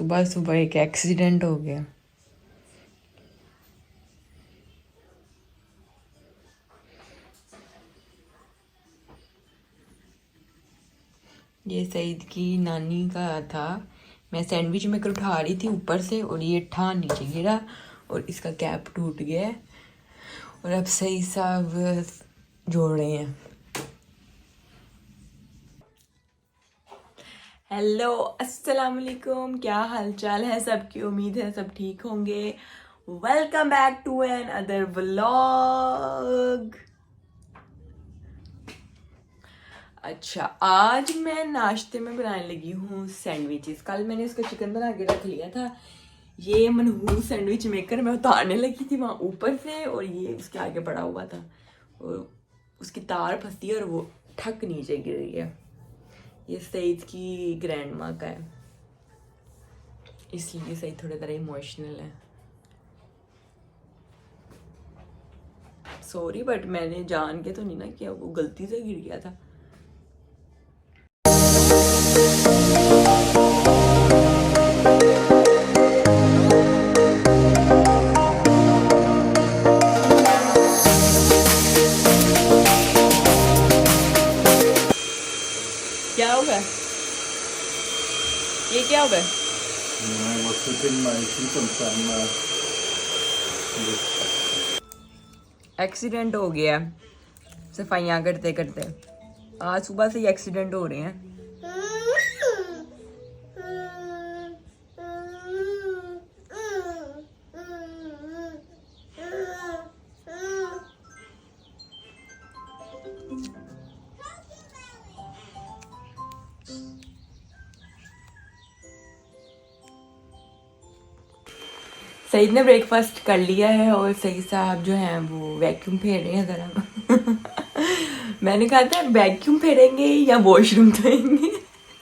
सुबह सुबह एक एक्सीडेंट हो गया। ये सईद की नानी का था। मैं सैंडविच मेकर उठा रही थी ऊपर से और ये ठा नीचे गिरा और इसका कैप टूट गया और अब सईद साहब जोड़ रहे हैं। हेलो अस्सलाम वालेकुम, क्या हालचाल है सबकी? उम्मीद है सब ठीक होंगे। Welcome back to another vlog. अच्छा, आज मैं नाश्ते में बनाने लगी हूँ सैंडविचेस। कल मैंने उसका चिकन बना के रख लिया था। ये मनहूस सैंडविच मेकर मैं उतारने लगी थी वहाँ ऊपर से और ये उसके आगे पड़ा हुआ था और उसकी तार फंसी और वो ठक नीचे गिर गया। ये सईद की ग्रैंड माँ का है, इसलिए सईद थोड़ा तरह इमोशनल है। सॉरी, बट मैंने जान के तो नहीं ना किया, वो गलती से गिर गया था। क्या होगा? ये क्या होगा? एक्सीडेंट हो गया सफाइयाँ करते करते। आज सुबह से ही एक्सीडेंट हो रहे हैं। सईद ने ब्रेकफास्ट कर लिया है और सईद साहब जो हैं वो वैक्यूम फेर रहे हैं ज़रा। मैंने कहा था वैक्यूम फेरेंगे या वॉशरूम धोएंगे,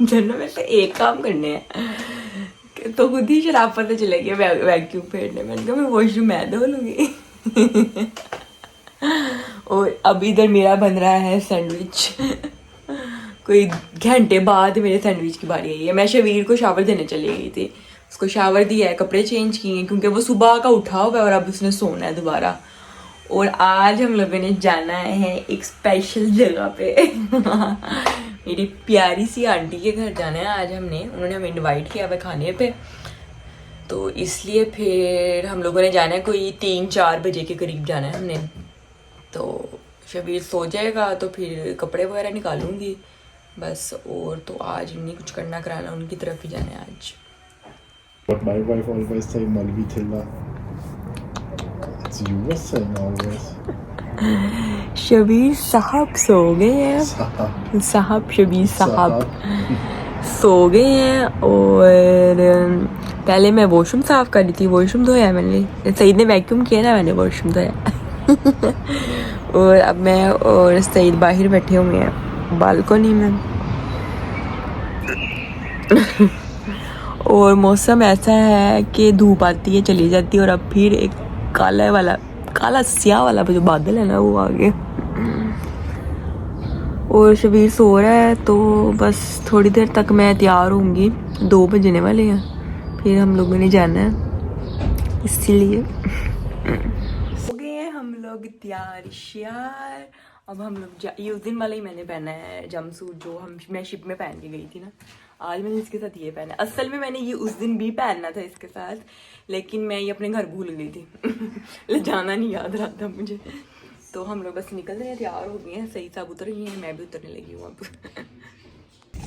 दोनों में से एक काम करने हैं। तो खुद ही शराफत से चले गए वैक्यूम फेरने। मैंने कहा मैं वॉशरूम मैं धो लूँगी। और अब इधर मेरा बन रहा है सैंडविच। कोई घंटे बाद मेरे सैंडविच की बारी आई है। मैं शबीर को शावर देने चली गई थी, उसको शावर दिया है, कपड़े चेंज किए हैं क्योंकि वो सुबह का उठा हुआ है और अब उसने सोना है दोबारा। और आज हम लोगों ने जाना है एक स्पेशल जगह पे। मेरी प्यारी सी आंटी के घर जाना है आज हमने। उन्होंने हमें इनवाइट किया हुआ खाने पे, तो इसलिए फिर हम लोगों ने जाना है। कोई 3-4 बजे के करीब जाना है हमने। तो शबीर सो जाएगा तो फिर कपड़े वगैरह निकालूंगी बस। और तो आज नहीं कुछ करना कराना, उनकी तरफ ही जाना है आज। But my wife always say Malvitilla. It's you was saying always. Shabir साहब सो गए हैं। साहब शबीर साहब सो गए हैं। और पहले मैं वॉशरूम साफ कर रही थी, वॉशरूम धोया मैंने। सईद ने वैक्यूम किया ना, मैंने वॉशरूम धोया। और अब मैं और सईद बाहर बैठे हुए हैं बालकनी में। और मौसम ऐसा है कि धूप आती है चली जाती है और अब फिर एक काला स्याह वाला जो बादल है ना वो आ गया। और शबीर सो रहा है तो बस थोड़ी देर तक मैं तैयार होंगी। 2 बजने वाले हैं, फिर हम लोगों ने जाना है, इसीलिए हो गए हैं हम लोग तैयार श्यार। अब हम लोग ये उस दिन वाला ही मैंने पहना है जंपसूट जो मैं शिप में पहन के गई थी ना। आज मैंने इसके साथ ये पहना। असल में मैंने ये उस दिन भी पहनना था इसके साथ, लेकिन मैं ये अपने घर भूल गई थी। ले जाना नहीं याद रहा था मुझे। तो हम लोग बस निकल रहे हैं, तैयार हो गए हैं। सही साहब उतर गए हैं, मैं भी उतरने लगी हूँ अब।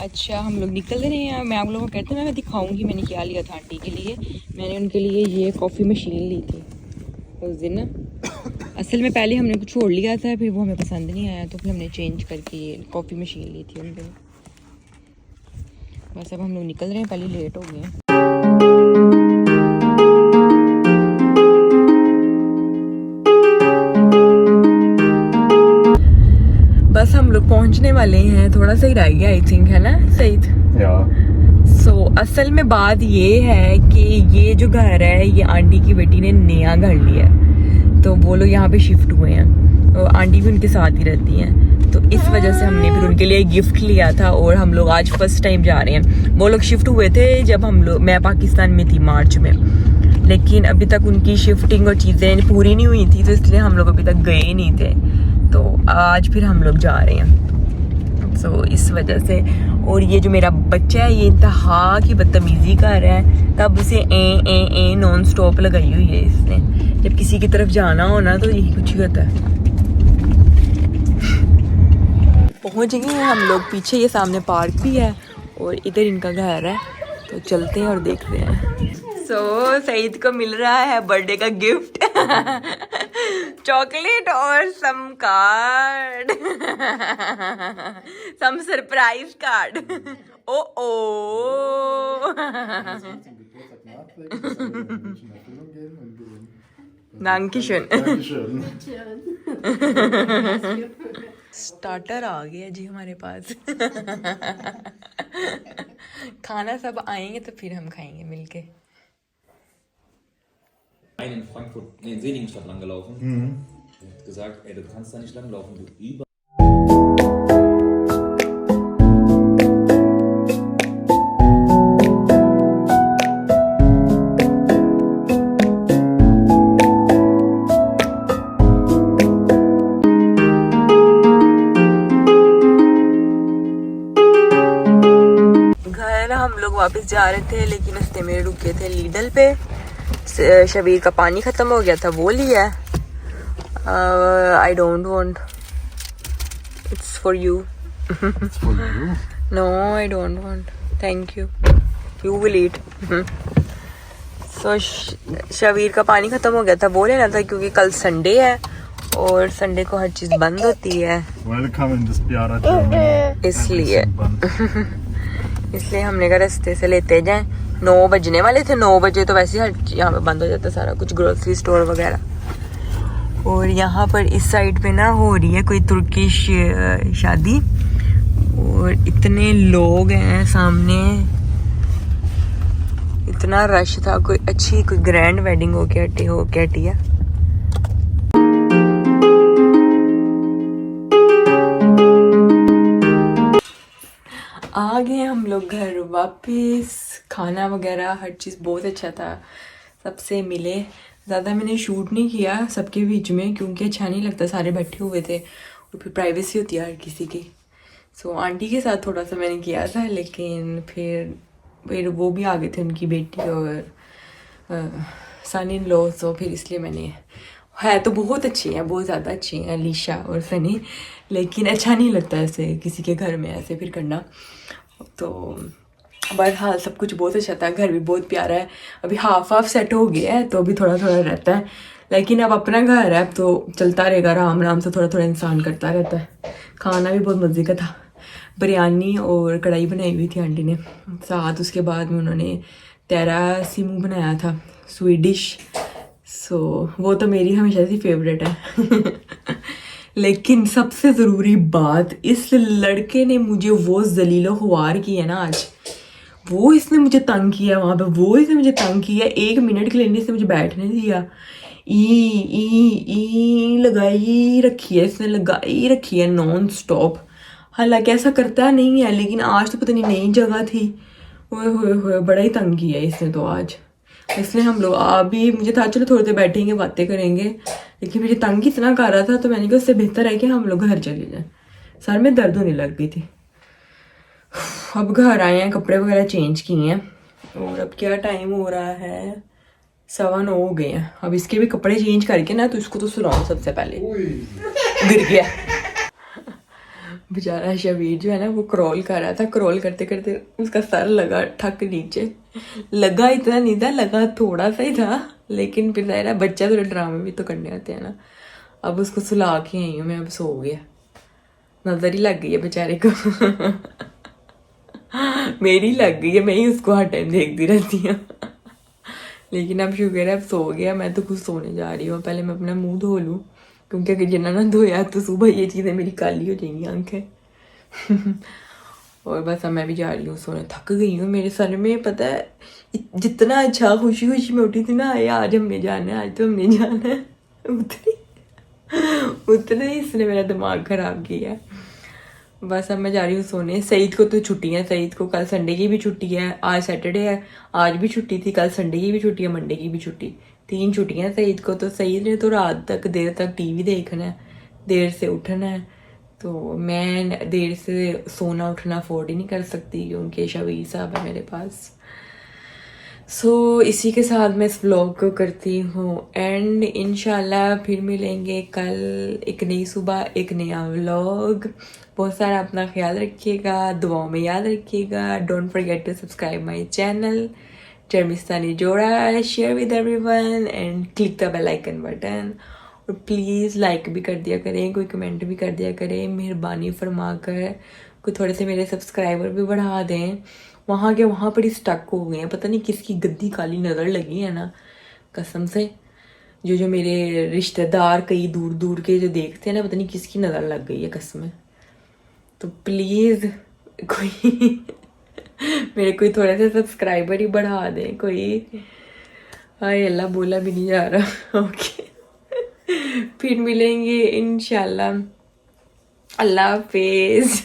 अच्छा, हम लोग निकल रहे हैं। मैं आप लोगों को कहते हैं मैं दिखाऊंगी मैंने क्या लिया था आंटी के लिए। मैंने उनके लिए ये कॉफ़ी मशीन ली थी उस दिन ना। असल में पहले हमने कुछ छोड़ लिया था, फिर वो हमें पसंद नहीं आया तो फिर हमने चेंज करके ये कॉफ़ी मशीन ली थी उनके लिए। बस अब हम लोग निकल रहे हैं, पहले लेट हो गए हैं। बस हम लोग पहुंचने वाले हैं, थोड़ा सा ही रह गया आई थिंक, है ना सईद? सो असल में बात ये है कि ये जो घर है ये आंटी की बेटी ने नया घर लिया है, तो वो लोग यहाँ पे शिफ्ट हुए हैं। और आंटी भी उनके साथ ही रहती हैं। तो इस वजह से हमने फिर उनके लिए गिफ्ट लिया था और हम लोग आज फर्स्ट टाइम जा रहे हैं। वो लोग शिफ्ट हुए थे जब मैं पाकिस्तान में थी मार्च में, लेकिन अभी तक उनकी शिफ्टिंग और चीज़ें पूरी नहीं हुई थी, तो इसलिए हम लोग अभी तक गए नहीं थे। तो आज फिर हम लोग जा रहे हैं, तो इस वजह से। और ये जो मेरा बच्चा है ये इंतहा की बदतमीजी कर रहा है, तब उसे ए नॉन स्टॉप लगाई हुई है इसने। जब किसी की तरफ जाना हो ना तो यही कुछ ही होता है। पहुंच गए हैं हम लोग, पीछे ये सामने पार्क भी है और इधर इनका घर है, तो चलते हैं और देखते हैं। सईद को मिल रहा है बर्थडे का गिफ्ट चॉकलेट और सम कार्ड सम सरप्राइज कार्ड। ओ Dankeschön। स्टार्टर आ गया जी हमारे पास खाना सब आएंगे तो फिर हम खाएंगे मिलके। In Frankfurt, nee, in Seligenstadt lang gelaufen. Der hat gesagt, ey, du kannst da nicht langlaufen, du über. घर हम लोग वापस जा रहे थे, लेकिन रास्ते में रुके थे लीडल पे। शबीर का पानी ख़त्म हो गया था, वो लिया। I don't want, it's for you. No I don't want, thank you, you will eat. So Shabbir का पानी ख़त्म हो गया था, वो लेना था क्योंकि कल संडे है और संडे को हर चीज़ बंद होती है, इसलिए इसलिए हमने कहा रास्ते से लेते जाएं। 9 बजने वाले थे, 9 बजे तो वैसे ही यहाँ पे बंद हो जाता सारा कुछ, ग्रोसरी स्टोर वगैरह। और यहाँ पर इस साइड पे ना हो रही है कोई तुर्किश शादी, और इतने लोग हैं सामने, इतना रश था। कोई अच्छी कोई ग्रैंड वेडिंग हो के हटी है। आ गए हम लोग घर वापस। खाना वगैरह हर चीज़ बहुत अच्छा था, सबसे मिले। ज़्यादा मैंने शूट नहीं किया सबके बीच में क्योंकि अच्छा नहीं लगता, सारे बैठे हुए थे और फिर प्राइवेसी होती है हर किसी की। सो आंटी के साथ थोड़ा सा मैंने किया था, लेकिन फिर वो भी आ गए थे, उनकी बेटी और सन इन लॉ, सो फिर इसलिए मैंने, है तो बहुत अच्छी हैं, बहुत ज़्यादा अच्छी हैं अलीशा और सनी, लेकिन अच्छा नहीं लगता ऐसे किसी के घर में ऐसे फिर करना। तो बहरहाल सब कुछ बहुत अच्छा था, घर भी बहुत प्यारा है। अभी हाफ सेट हो गया है तो अभी थोड़ा थोड़ा रहता है, लेकिन अब अपना घर है तो चलता रहेगा आराम आराम से, थोड़ा थोड़ा इंसान करता रहता है। खाना भी बहुत मज़े का था, बिरयानी और कढ़ाई बनाई हुई थी आंटी ने, साथ उसके बाद में उन्होंने तेरा सिमू बनाया था, स्वीट डिश। सो वो तो मेरी हमेशा से फेवरेट है लेकिन सबसे ज़रूरी बात, इस लड़के ने मुझे वो जलीलो ख्वार किया ना आज, वो इसने मुझे तंग किया वहाँ पे, वो इसने मुझे तंग किया। 1 मिनट के लिए इसने मुझे बैठने दिया, ई लगाई रखी है इसने, लगाई रखी है नॉन स्टॉप। हालांकि ऐसा करता नहीं है, लेकिन आज तो पता नहीं नई जगह थी, ओए बड़ा ही तंग किया इसने तो आज। इसलिए हम लोग अभी, मुझे था चलो थोड़ी देर बैठेंगे बातें करेंगे, लेकिन मुझे तंग इतना कर रहा था तो मैंने कहा उससे बेहतर है कि हम लोग घर चले जाएं। सर में दर्द होने लग गई थी। अब घर आए हैं, कपड़े वगैरह चेंज किए हैं, और अब क्या टाइम हो रहा है, 9:15 हो गए हैं। अब इसके भी कपड़े चेंज करके ना, तो इसको तो सुनाओ सबसे पहले, गिर गया बेचारा शबीर जो है ना, वो क्रॉल कर रहा था, क्रॉल करते करते उसका सर लगा ठक नीचे। लगा इतना नहीं था, लगा थोड़ा सा ही था, लेकिन फिर ज़ाहिर है बच्चा थोड़े ड्रामे भी तो करने होते हैं ना। अब उसको सुला के आई हूँ मैं, अब सो गया, नजर ही लग गई है बेचारे को मेरी लग गई है, मैं ही उसको हर टाइम देखती रहती हूँ लेकिन अब शुक्र है अब सो गया। मैं तो खुद सोने जा रही हूँ, पहले मैं अपना मुंह धो लूँ, क्योंकि अगर जिन्ना ना धोया तो सुबह ये चीज़ें मेरी काली हो जाएंगी आंखें और बस अब मैं भी जा रही हूँ सोने, थक गई हूँ। मेरे सर में पता है जितना अच्छा खुशी खुशी में उठी थी ना, आज हमने जाना है, आज तो हमने जाना है, उतनी उतना ही इसने मेरा दिमाग ख़राब किया। बस अब मैं जा रही हूँ सोने। सईद को तो छुट्टी है, सईद को कल संडे की भी छुट्टी है, आज सैटरडे है, आज भी छुट्टी थी, कल संडे की भी छुट्टी है, मंडे की भी छुट्टी, 3 छुट्टियाँ हैं सईद को। तो सईद ने तो रात तक देर तक टीवी देखना है, देर से उठना है। तो मैं देर से सोना उठना अफोर्ड ही नहीं कर सकती क्योंकि शबीर साहब है मेरे पास। सो इसी के साथ मैं इस व्लॉग को करती हूँ एंड इंशाल्लाह फिर मिलेंगे कल एक नई सुबह एक नया व्लॉग। बहुत सारा अपना ख्याल रखिएगा, दुआओं में याद रखिएगा। Don't forget to subscribe my channel Sharmistani Joda, share with everyone and click the bell icon button. और प्लीज़ लाइक भी कर दिया करें, कोई कमेंट भी कर दिया करें, मेहरबानी फरमा कर कोई थोड़े से मेरे सब्सक्राइबर भी बढ़ा दें। वहाँ के वहाँ पर ही स्टक हो गए हैं, पता नहीं किसकी गद्दी काली नज़र लगी है ना कसम से। जो मेरे रिश्तेदार कई दूर दूर के जो देखते हैं ना, पता नहीं किसकी नज़र लग गई है कसम। तो प्लीज़ कोई मेरे कोई थोड़े से सब्सक्राइबर ही बढ़ा दें कोई। हाय अल्लाह, बोला भी नहीं जा रहा। ओके फिर मिलेंगे इंशाल्लाह। अल्लाह हाफिज़।